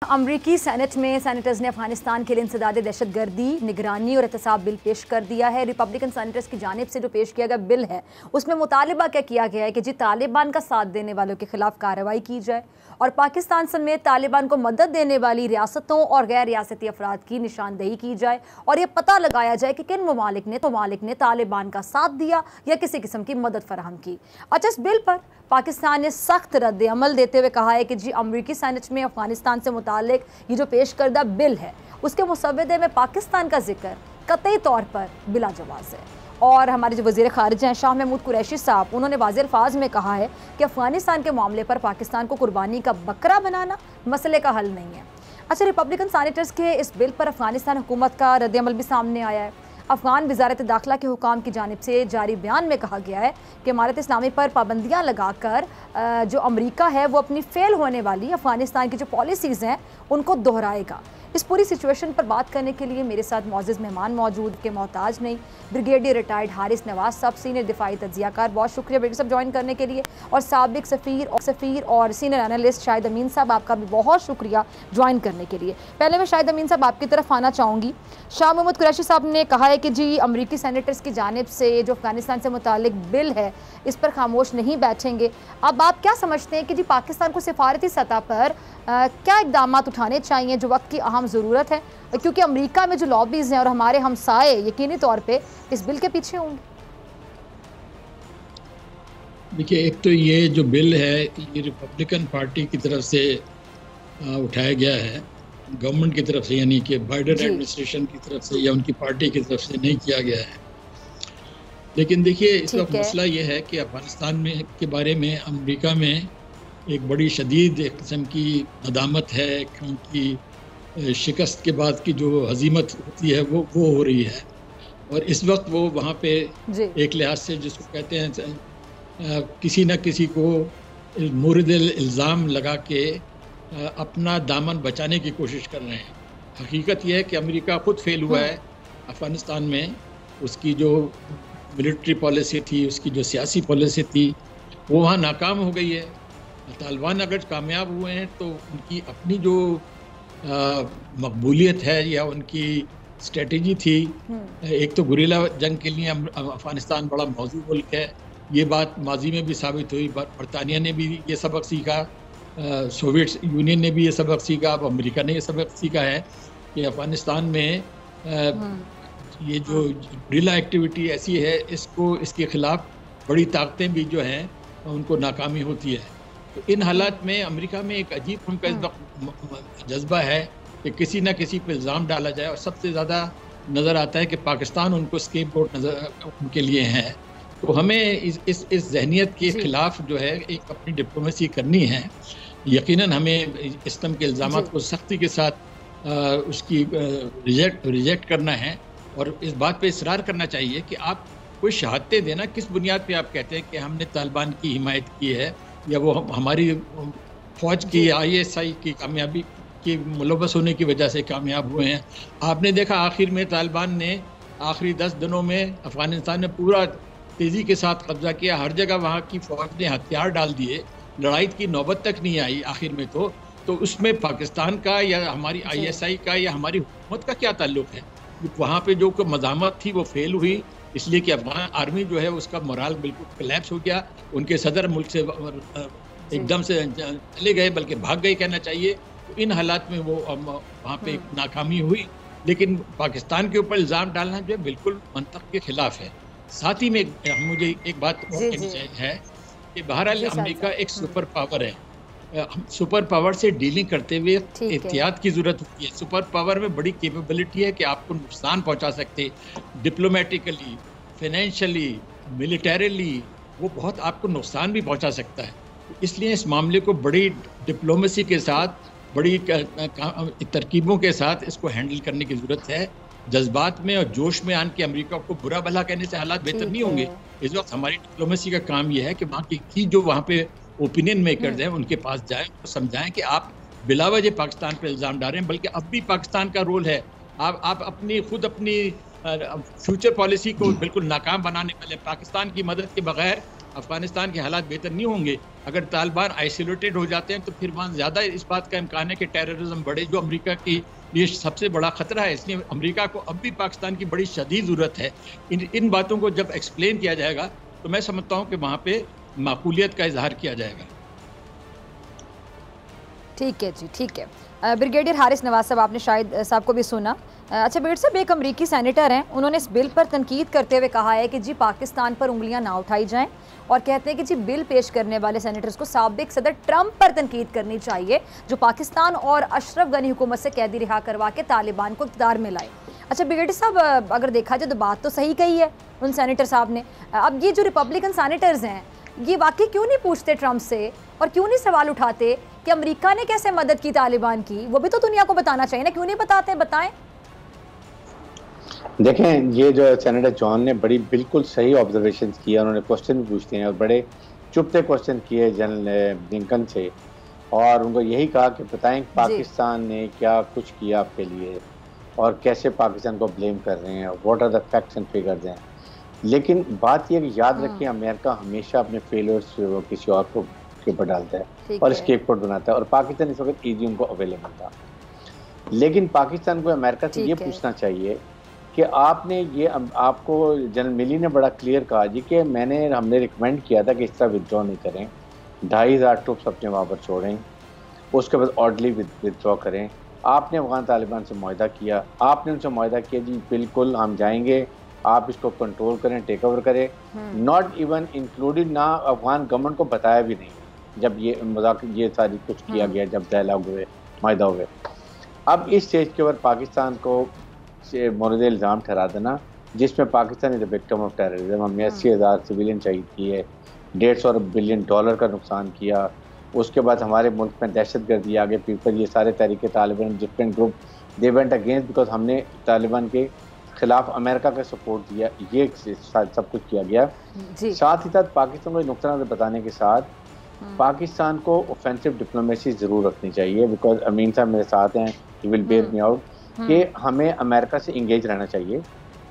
अमरीकी सेनेट में सेनेटर्स ने अफगानिस्तान के लिए इंसदाद दहशतगर्दी निगरानी और एहतसाब बिल पेश कर दिया है। रिपब्लिकन सेनेटर्स की जानिब से जो पेश किया गया बिल है उसमें मुतालिबा क्या किया गया है कि जी तालिबान का साथ देने वालों के खिलाफ कार्रवाई की जाए और पाकिस्तान समेत तालिबान को मदद देने वाली रियासतों और गैर रियासती अफराद की निशानदेही की जाए और यह पता लगाया जाए कि किन ममालिक ने तालिबान का साथ दिया या किसी किस्म की मदद फराहम की। अच्छा, इस बिल पर पाकिस्तान ने सख्त रद्द अमल देते हुए कहा है कि जी अमरीकी सेनेट में अफगानिस्तान से मुतालिक ये जो पेश करदा बिल है उसके मुसव्वदे में पाकिस्तान का जिक्र कतई तौर पर बिला जवाज़ है। और हमारे जो वज़ीर ख़ारिजा हैं शाह महमूद कुरैशी साहब, उन्होंने वाज़ेह अल्फाज में कहा है कि अफगानिस्तान के मामले पर पाकिस्तान को कुर्बानी का बकरा बनाना मसले का हल नहीं है। अच्छा, रिपब्लिकन सेनेटर्स के इस बिल पर अफगानिस्तान हुकूमत का रद्द अमल भी सामने आया है। अफगान वज़ारत दाखिला के हुकाम की जानिब से जारी बयान में कहा गया है कि इमारत इस्लामी पर पाबंदियाँ लगाकर जो अमरीका है वो अपनी फेल होने वाली अफगानिस्तान की जो पॉलिसीज़ हैं उनको दोहराएगा। इस पूरी सिचुएशन पर बात करने के लिए मेरे साथ मौजूद मेहमान मौजूद के मोहताज नहीं, ब्रिगेडियर रिटायर्ड हारिस नवाज साहब, सीनियर दिफाई तज्जियाकार, बहुत शुक्रिया ब्रिगेडियर साहब ज्वाइन करने के लिए, और साबिक सफ़ीर और सीनियर एनालिस्ट शाहिद अमीन साहब, आपका भी बहुत शुक्रिया ज्वाइन करने के लिए। पहले मैं शाहिद अमीन साहब आपकी तरफ आना चाहूँगी। शाह महमूद कुरैशी साहब ने कहा है कि जी अमरीकी सेनेटर्स की जानिब से जो अफगानिस्तान से मुतालिक बिल है इस पर खामोश नहीं बैठेंगे। अब आप क्या समझते हैं कि जी पाकिस्तान को सिफारती सतह पर क्या इक़दाम उठाने चाहिए जो वक्त की अहम ज़रूरत है, क्योंकि अमेरिका में जो लॉबीज़ हैं और हमारे हमसाए यकीनी तौर पे इस बिल के पीछे होंगे? देखिए, एक तो ये जो बिल है ये रिपब्लिकन पार्टी की तरफ से उठाया गया है, गवर्नमेंट की तरफ से, यानी कि बाइडेन एडमिनिस्ट्रेशन की तरफ से या उनकी पार्टी की तरफ से नहीं किया गया है। लेकिन देखिए, इस वक्त मसला ये है कि अफगानिस्तान में के बारे में अमेरिका में एक बड़ी शदीद एक किस्म की नदामत है, क्योंकि शिकस्त के बाद की जो हजीमत होती है वो हो रही है, और इस वक्त वो वहाँ पे एक लिहाज से जिसको कहते हैं किसी न किसी को मुर्द इल्ज़ाम लगा के अपना दामन बचाने की कोशिश कर रहे हैं। हकीकत यह है कि अमेरिका खुद फेल हुआ है अफ़गानिस्तान में। उसकी जो मिलिट्री पॉलिसी थी, उसकी जो सियासी पॉलिसी थी, वो वहाँ नाकाम हो गई है। तालिबान अगर कामयाब हुए हैं तो उनकी अपनी जो मकबूलियत है या उनकी स्ट्रेटजी थी, एक तो गुरिल्ला जंग के लिए अफ़गानिस्तान बड़ा मौजूद मुल्क है, ये बात माजी में भी साबित हुई। बरतानिया ने भी ये सबक सीखा, सोवियत यूनियन ने भी ये सबक सीखा, अब अमेरिका ने ये सबक सीखा है कि अफ़गानिस्तान में ये जो गुरिल्ला एक्टिविटी ऐसी है, इसके ख़िलाफ़ बड़ी ताकतें भी जो हैं उनको नाकामी होती है। तो इन हालात में अमेरिका में एक अजीब उनका इस वक्त जज्बा है कि किसी न किसी पर इल्ज़ाम डाला जाए, और सबसे ज़्यादा नज़र आता है कि पाकिस्तान उनको स्केपगोट नज़र उनके लिए है। तो हमें इस जहनीत के ख़िलाफ़ जो है एक अपनी डिप्लोमेसी करनी है। यकीनन हमें इस किस्म के इल्ज़ाम को सख्ती के साथ उसकी रिजेक्ट करना है, और इस बात पे इसरार करना चाहिए कि आप कोई शहादतें देना, किस बुनियाद पे आप कहते हैं कि हमने तालिबान की हिमायत की है या वो हमारी फ़ौज की ISI की कामयाबी की मुलव्वस होने की वजह से कामयाब हुए हैं। आपने देखा आखिर में तालिबान ने आखिरी 10 दिनों में अफ़गानिस्तान में पूरा तेज़ी के साथ कब्ज़ा किया, हर जगह वहाँ की फ़ौज ने हथियार डाल दिए, लड़ाई की नौबत तक नहीं आई आखिर में। तो उसमें पाकिस्तान का या हमारी ISI का या हमारी हुकूमत का क्या ताल्लुक़ है? वहाँ पे जो मज़ामत थी वो फेल हुई, इसलिए कि अफ़गान आर्मी जो है उसका मोराल बिल्कुल कोलैप्स हो गया। उनके सदर मुल्क से एकदम से चले गए, बल्कि भाग गए कहना चाहिए। तो इन हालात में वो वहाँ पे नाकामी हुई। लेकिन पाकिस्तान के ऊपर इल्ज़ाम डालना जो है बिल्कुल मंतक़ के ख़िलाफ़ है। साथ ही में मुझे एक बात कहनी है कि बहरहाल अमेरिका एक सुपर पावर है। सुपर पावर से डीलिंग करते हुए एहतियात की ज़रूरत होती है। सुपर पावर में बड़ी कैपेबिलिटी है कि आपको नुकसान पहुंचा सकते, डिप्लोमेटिकली, फाइनेंशियली, मिलिटरीली, वो बहुत आपको नुकसान भी पहुंचा सकता है। इसलिए इस मामले को बड़ी डिप्लोमेसी के साथ, बड़ी तरकीबों के साथ इसको हैंडल करने की ज़रूरत है। जज्बात में और जोश में आन के अमेरिका को बुरा भला कहने से हालात बेहतर नहीं होंगे। इस वक्त हमारी डिप्लोमेसी का काम यह है कि वहाँ की जो वहाँ पे ओपिनियन मेकर्स हैं उनके पास जाएं और समझाएं कि आप बिलावजह पाकिस्तान पर इल्ज़ाम डाल रहे हैं, बल्कि अब भी पाकिस्तान का रोल है। आप अपनी फ्यूचर पॉलिसी को बिल्कुल नाकाम बनाने वाले, पाकिस्तान की मदद के बगैर अफगानिस्तान के हालात बेहतर नहीं होंगे। अगर तालिबान आइसोलेटेड हो जाते हैं तो फिर वहाँ ज़्यादा इस बात का इम्कान है कि टेररिज्म बढ़े, जो अमेरिका की लिए सबसे बड़ा खतरा है। इसलिए अमेरिका को अब भी पाकिस्तान की बड़ी शदीद ज़रूरत है। इन बातों को जब एक्सप्लेन किया जाएगा तो मैं समझता हूँ कि वहाँ पे माकूलियत का इजहार किया जाएगा। ठीक है जी, ठीक है। ब्रिगेडियर हारिस नवाज साहब, आपने शाहिद साहब को भी सुना। अच्छा ब्रिगेडियर साहब, एक अमरीकी सेनेटर हैं, उन्होंने इस बिल पर तनकीद करते हुए कहा है कि जी पाकिस्तान पर उंगलियां ना उठाई जाएं और कहते हैं कि जी बिल पेश करने वाले सेनेटर्स को साबिक सदर ट्रंप पर तनकीद करनी चाहिए, जो पाकिस्तान और अशरफ गनी हुकूमत से कैदी रिहा करवा के तालिबान को इक़्तिदार में लाए। अच्छा ब्रिगेडियर साहब, अगर देखा जाए तो बात तो सही कही है उन सेनेटर साहब ने। अब ये जो रिपब्लिकन सेनेटर्स हैं, ये वाकई क्यों नहीं पूछते ट्रंप से और क्यों नहीं सवाल उठाते कि अमेरिका ने कैसे मदद की तालिबान की? वो भी तो दुनिया को बताना चाहिए ना, क्यों नहीं बताते? बताएं। देखें, ये जो सेनेटर जॉन ने बड़ी बिल्कुल सही ऑब्जर्वेशन किया, उन्होंने क्वेश्चन भी पूछते हैं और बड़े चुपते क्वेश्चन किए जनरल लिंकन से, और उनको यही कहा कि बताएं पाकिस्तान ने क्या कुछ किया आपके लिए और कैसे पाकिस्तान को ब्लेम कर रहे हैं, what are the facts and figures हैं। लेकिन बात यह कि याद रखिए, अमेरिका हमेशा अपने फेलियर्स किसी और को के ऊपर डालता है और स्केपगोट बनाता है, और पाकिस्तान इस वक्त ईजी उनको अवेलेबल था। लेकिन पाकिस्तान को अमेरिका से ये पूछना चाहिए कि आपने ये, आपको जनरल मिली ने बड़ा क्लियर कहा जी कि हमने रिकमेंड किया था कि इस तरह विदड्रॉ नहीं करें, 2500 ट्रूप्स अपने वहाँ पर छोड़ें, उसके बाद ऑर्डरली विदड्रॉ करें। आपने अफगान तालिबान से मुआहदा किया, आपने उनसे मुआहदा किया जी बिल्कुल हम जाएंगे, आप इसको कंट्रोल करें, टेक ओवर करें। नॉट इवन इंक्लूडेड, ना अफगान गवर्नमेंट को बताया भी नहीं जब ये मजाक ये सारी कुछ किया गया, जब डायलॉग हुए, मुआहदा हुए। अब इस स्टेज के ऊपर पाकिस्तान को मोरद इल्ज़ाम ठहरा देना, जिसमें Pakistan is the victim of terrorism, हमने 80,000 सिविलियन शहीद किए, $150 बिलियन का नुकसान किया, उसके बाद हमारे मुल्क में दहशत गर्दी आगे पीपल, ये सारे Tehreek-e Taliban different group they went against because हमने तालिबान के खिलाफ अमेरिका का सपोर्ट दिया, ये सब कुछ किया गया। साथ ही साथ पाकिस्तान को नुकसान बताने के साथ पाकिस्तान को ऑफेंसिव डिप्लोमेसी जरूर रखनी चाहिए, बिकॉज अमीन साहब मेरे साथ हैं, he will bear me out, कि हमें अमेरिका से इंगेज रहना चाहिए,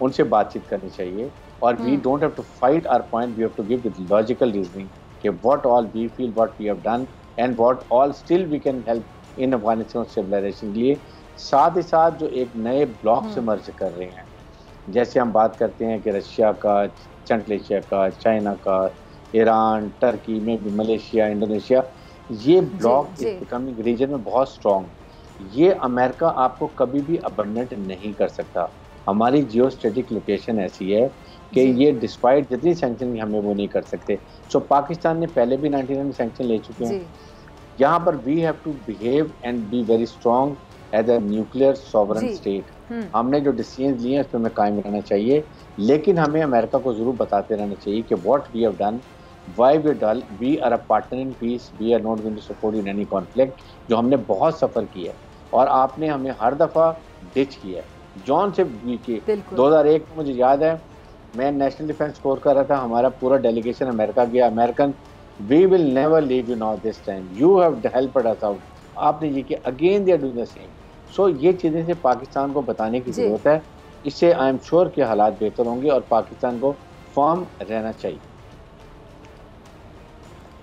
उनसे बातचीत करनी चाहिए, और we don't have to fight our point, we have to give with logical reasoning कि what all we feel, what we have done and what all still we can help in Afghanistan stabilization के लिए। साथ ही साथ जो एक नए block से मर्ज कर रहे हैं, जैसे हम बात करते हैं कि रशिया का, सेंट्रल एशिया का, चाइना का, ईरान, टर्की में भी, मलेशिया, इंडोनेशिया, ये ब्लॉक इस बिकमिंग रीजन में बहुत स्ट्रॉन्ग। ये अमेरिका आपको कभी भी अबंडेंट नहीं कर सकता। हमारी जियो स्ट्रेटिक लोकेशन ऐसी है कि ये डिस्पाइट जितनी सैंक्शन हमें वो नहीं कर सकते। सो पाकिस्तान ने पहले भी 99 में सैंक्शन ले चुके हैं। यहाँ पर we have to behave and be very strong as a nuclear sovereign state. हमने जो डिसीजन लिए हैं उस पर हमें कायम रहना चाहिए, लेकिन हमें अमेरिका को जरूर बताते रहना चाहिए कि what we have done, why we are a partner in peace, we are not going to support in any conflict, जो हमने बहुत सफ़र किया है और आपने हमें हर दफ़ा डिच किया है। जॉन से भी की 2001 में मुझे याद है, मैं नेशनल डिफेंस कोर कर रहा था, हमारा पूरा डेलीगेशन अमेरिका गया। American, we will never leave you now this time, you have helped us out, आपने ये किया, again they are doing the same. So ये चीज़ें से पाकिस्तान को बताने की ज़रूरत है, इससे आई एम श्योर कि हालात बेहतर होंगे और पाकिस्तान को फर्म रहना चाहिए।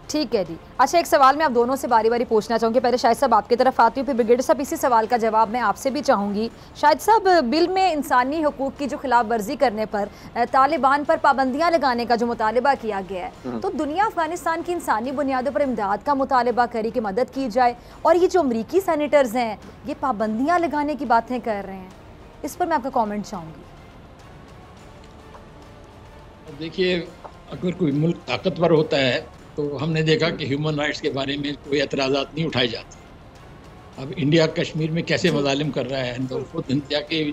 ठीक है जी। अच्छा, एक सवाल मैं आप दोनों से बारी बारी पूछना चाहूँगी। पहले शाहिद साहब आपकी तरफ आती हूँ, फिर ब्रिगेडियर साहब इसी सवाल का जवाब मैं आपसे भी चाहूँगी। शाहिद साहब, बिल में इंसानी हकूक़ की जो खिलाफ वर्जी करने पर तालिबान पर पाबंदियाँ लगाने का जो मुतालबा किया गया है, तो दुनिया अफगानिस्तान की इंसानी बुनियादों पर इमदाद का मुतालबा करे कि मदद की जाए, और ये जो अमरीकी सेनेटर्स हैं ये पाबंदियाँ लगाने की बातें कर रहे हैं, इस पर मैं आपका कॉमेंट चाहूँगी। देखिए, अगर कोई मुल्क ताकतवर होता है तो हमने देखा कि ह्यूमन राइट्स के बारे में कोई एतराज़ात नहीं उठाए जाते। अब इंडिया कश्मीर में कैसे मज़ालिम कर रहा है, इंडिया के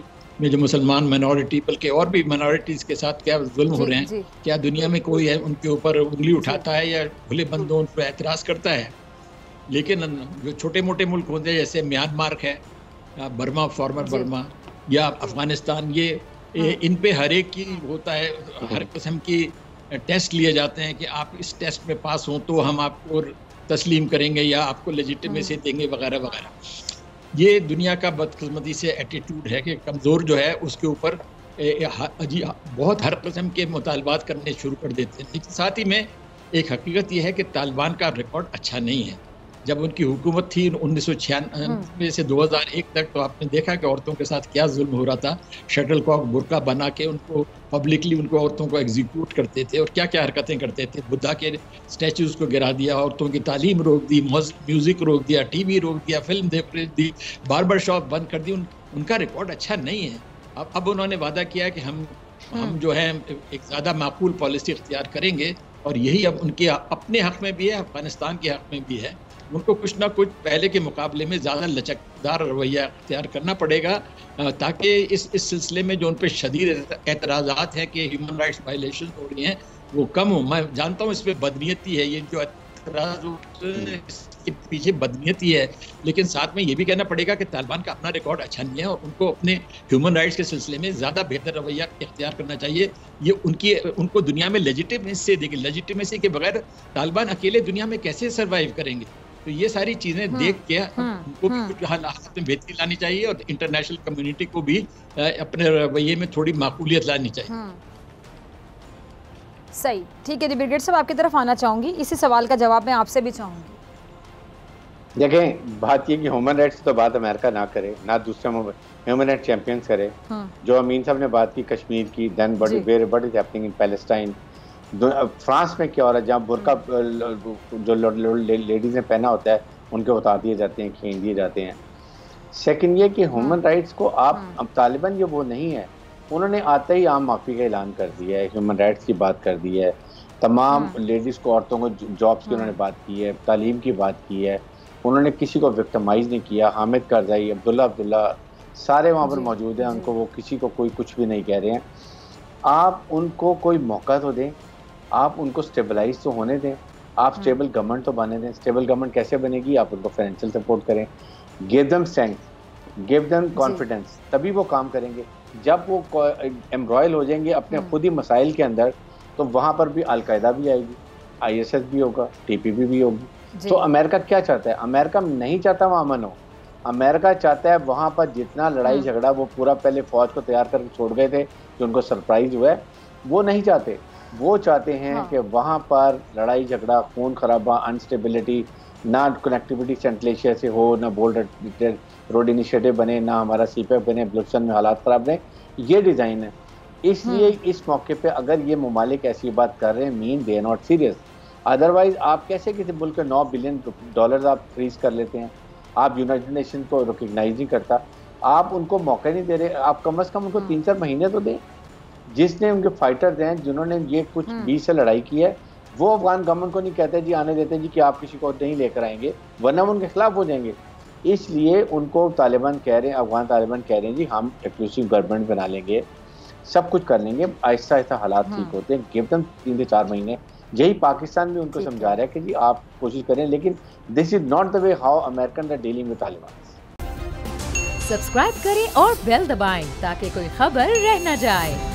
में जो मुसलमान माइनॉरिटी, बल्कि और भी माइनॉरिटीज़ के साथ क्या जुल्म हो रहे हैं, क्या दुनिया में कोई है उनके ऊपर उंगली उठाता है या खुले बंदों उन पर एतराज़ करता है? लेकिन जो छोटे मोटे मुल्क होते हैं जैसे म्यांमार है, बर्मा, फॉर्मर बर्मा या अफ़गानिस्तान, ये इन पे हर एक की होता है, हर किस्म की टेस्ट लिए जाते हैं कि आप इस टेस्ट में पास हों तो हम आपको तस्लीम करेंगे या आपको लेजिटिमेसी देंगे वगैरह वगैरह। ये दुनिया का बदकिस्मती से एटीट्यूड है कि कमज़ोर जो है उसके ऊपर बहुत हर किस्म के मुतालबात करने शुरू कर देते हैं। लेकिन साथ ही में एक हकीकत यह है कि तालिबान का रिकॉर्ड अच्छा नहीं है। जब उनकी हुकूमत थी 1996 से 2001 तक, तो आपने देखा कि औरतों के साथ क्या जुल्म हो रहा था। शटल कॉक बुर्का बना के उनको पब्लिकली उनको औरतों को एग्जीक्यूट करते थे और क्या क्या हरकतें करते थे। बुद्धा के स्टैचूज़ को गिरा दिया, औरतों की तालीम रोक दी, म्यूज़िक रोक दिया, टीवी रोक दिया, फिल्म देख दी, बार्बर शॉप बंद कर दी। उनका रिकॉर्ड अच्छा नहीं है। अब उन्होंने वादा किया कि हम जो है एक ज़्यादा माकूल पॉलिसी इख्तियार करेंगे, और यही अब उनके अपने हक़ में भी है, अफगानिस्तान के हक़ में भी है। उनको कुछ ना कुछ पहले के मुकाबले में ज़्यादा लचकदार रवैया इख्तियार करना पड़ेगा, ताकि इस सिलसिले में जो उन पर शदीद एतराज़ात हैं कि ह्यूमन राइट्स वायलेशन हो रही हैं वो कम हो। मैं जानता हूँ इसमें बदनीयती है, ये जो इसके पीछे बदनीयती है, लेकिन साथ में ये भी कहना पड़ेगा कि तालिबान का अपना रिकॉर्ड अच्छा नहीं है और उनको अपने ह्यूमन राइट्स के सिलसिले में ज़्यादा बेहतर रवैया इख्तियार करना चाहिए। ये उनको दुनिया में लेजिटिमेसी देगी। लेजिटिमेसी के बगैर तालिबान अकेले दुनिया में कैसे सर्वाइव करेंगे? तो ये सारी चीज़ें देख के उनको भी कुछ हालात में बेहतरी लानी चाहिए और इंटरनेशनल कम्युनिटी को भी अपने रवैये में थोड़ी माकूलियत लानी चाहिए। सही, ठीक है। ब्रिगेड साहब आपकी तरफ आना चाहूँगी, इसी सवाल का जवाब मैं आपसे भी चाहूँगी। देखें, बात ये कि ह्यूमन राइट्स तो बात अमेरिका ना करे, ना दूसरे ह्यूमन राइट्स चैंपियंस करे। जो अमीन साहब ने बात की कश्मीर की, then what is happening in Palestine. France में क्या हो रहा है, जहाँ बुर्का जो लेडीज ने पहना होता है उनके उतार दिए जाते हैं, खींच दिए जाते हैं। सेकंड ये कि ह्यूमन राइट्स को अब तालिबान ये वो नहीं है, उन्होंने आते ही आम माफ़ी का ऐलान कर दिया है, ह्यूमन राइट्स की बात कर दी है, तमाम लेडीज़ को, औरतों को जॉब्स की उन्होंने बात की है, तालीम की बात की है। उन्होंने किसी को विक्टिमाइज़ नहीं किया। हामिद करज़ई, अब्दुल्ला सारे वहाँ पर मौजूद हैं, उनको वो किसी को कोई कुछ भी नहीं कह रहे हैं। आप उनको कोई मौका तो दें, आप उनको स्टेबलाइज तो होने दें, आप स्टेबल गवर्नमेंट तो बने दें। स्टेबल गवर्नमेंट कैसे बनेगी? आप उनको फाइनेंशियल सपोर्ट करें, give them strength, give them confidence, तभी वो काम करेंगे। जब वो एम्ब्रॉयल हो जाएंगे अपने खुद ही मसाइल के अंदर, तो वहाँ पर भी अलकायदा भी आएगी, ISS भी होगा, TPP भी होगी। तो अमेरिका क्या चाहता है? अमेरिका नहीं चाहता वहाँ अमन हो। अमेरिका चाहता है वहाँ पर जितना लड़ाई झगड़ा वो पूरा पहले फौज को तैयार करके छोड़ गए थे, जो उनको सरप्राइज हुआ है, वो नहीं चाहते। वो चाहते हैं कि वहाँ पर लड़ाई झगड़ा, खून खराबा, अनस्टेबिलिटी, ना कनेक्टिविटी सेंट्रल एशिया से हो, ना बोल्ड रोड इनिशिएटिव बने, ना हमारा CPEF बने, बलूचिस्तान में हालात ख़राब बने। ये डिज़ाइन है। इसलिए इस मौके पे अगर ये ममालिक ऐसी बात कर रहे हैं, mean they are not serious. Otherwise आप कैसे किसी मुल्क के $9 बिलियन आप फ्रीज कर लेते हैं? आप यूनाइटेड नेशन को रिकग्नाइज नहीं करता, आप उनको मौका नहीं दे रहे। आप कम से कम उनको 3-4 महीने तो दें। जिसने उनके फाइटर्स हैं, जिन्होंने ये कुछ 20 से लड़ाई की है, वो अफगान गवर्नमेंट को नहीं कहते जी आने देते जी कि आप किसी को नहीं लेकर आएंगे, वरना हम उनके खिलाफ हो जाएंगे। इसलिए उनको तालिबान कह रहे हैं, अफगान तालिबान कह रहे हैं जी हम एक्सक्लूसिव गवर्नमेंट बना लेंगे, सब कुछ कर लेंगे, आहिस्ता आहिस्ता हालात ठीक होते हैं, गिव देम 3 से 4 महीने। यही पाकिस्तान भी उनको समझा रहा है कि जी आप कोशिश करें, लेकिन this is not the way how American are dealing with Taliban. Subscribe करें और बेल दबाएं ताकि कोई खबर रह न जाए।